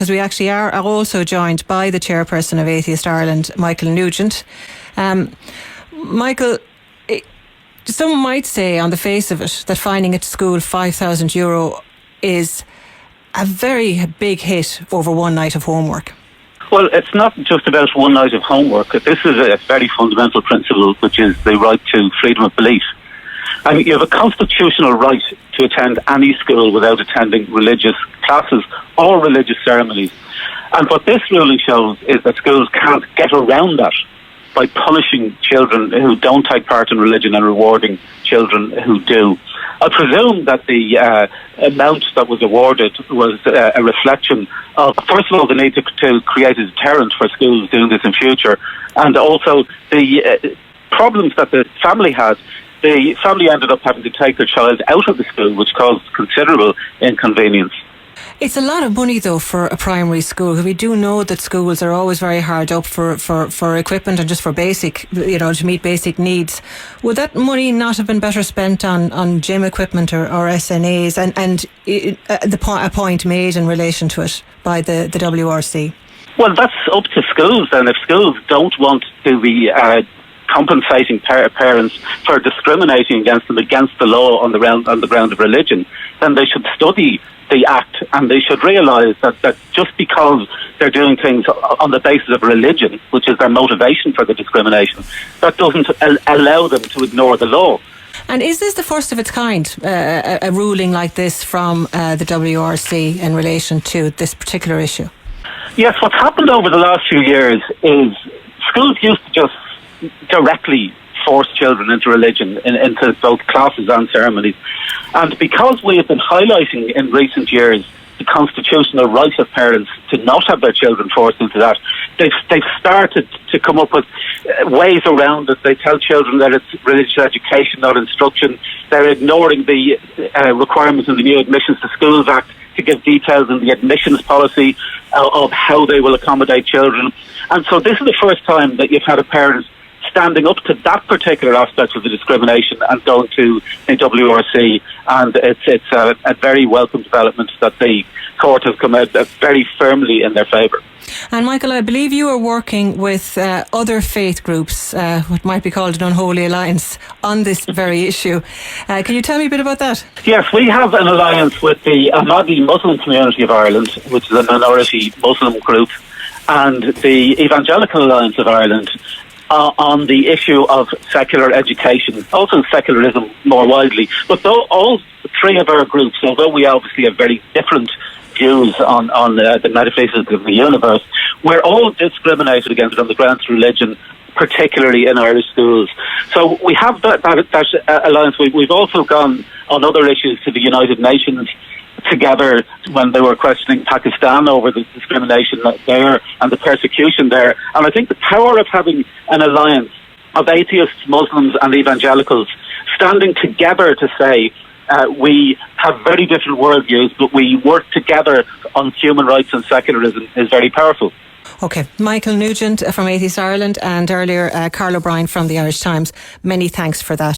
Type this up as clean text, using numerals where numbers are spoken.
Because we actually are also joined by the chairperson of Atheist Ireland, Michael Nugent. Michael, someone might say on the face of it that finding at school €5,000 is a very big hit over one night of homework. Well, it's not just about one night of homework. This is a very fundamental principle, which is the right to freedom of belief. I mean, you have a constitutional right to attend any school without attending religious classes or religious ceremonies. And what this ruling shows is that schools can't get around that by punishing children who don't take part in religion and rewarding children who do. I presume that the amount that was awarded was a reflection of, first of all, the need to create a deterrent for schools doing this in future, and also the problems that the family had. The family ended up having to take their child out of the school, which caused considerable inconvenience. It's a lot of money, though, for a primary school. We do know that schools are always very hard up for equipment and just for basic, to meet basic needs. Would that money not have been better spent on gym equipment or SNAs? And a point made in relation to it by the WRC? Well, that's up to schools then. If schools don't want to be compensating parents for discriminating against them against the law on the ground of religion, then they should study the Act, and they should realise that just because they're doing things on the basis of religion, which is their motivation for the discrimination, that doesn't allow them to ignore the law. And is this the first of its kind, a ruling like this from the WRC in relation to this particular issue? Yes, what's happened over the last few years is schools used to just directly force children into religion, into both classes and ceremonies. And because we have been highlighting in recent years the constitutional right of parents to not have their children forced into that, they've started to come up with ways around it. They tell children that it's religious education, not instruction. They're ignoring the requirements in the new Admissions to Schools Act to give details in the admissions policy of how they will accommodate children. And so this is the first time that you've had a parent standing up to that particular aspect of the discrimination and going to the WRC, and it's a very welcome development that the court has come out very firmly in their favour. And Michael, I believe you are working with other faith groups, what might be called an unholy alliance, on this very issue. Can you tell me a bit about that? Yes, we have an alliance with the Ahmadi Muslim community of Ireland, which is a minority Muslim group, and the Evangelical Alliance of Ireland, on the issue of secular education, also secularism more widely. But though all three of our groups, although we obviously have very different views on the metaphysics of the universe, we're all discriminated against on the grounds of religion, particularly in Irish schools. So we have that alliance. We've also gone on other issues to the United Nations together when they were questioning Pakistan over the discrimination there and the persecution there. And I think the power of having an alliance of atheists, Muslims and evangelicals standing together to say we have very different worldviews, but we work together on human rights and secularism is very powerful. OK, Michael Nugent from Atheist Ireland, and earlier Carl O'Brien from the Irish Times. Many thanks for that.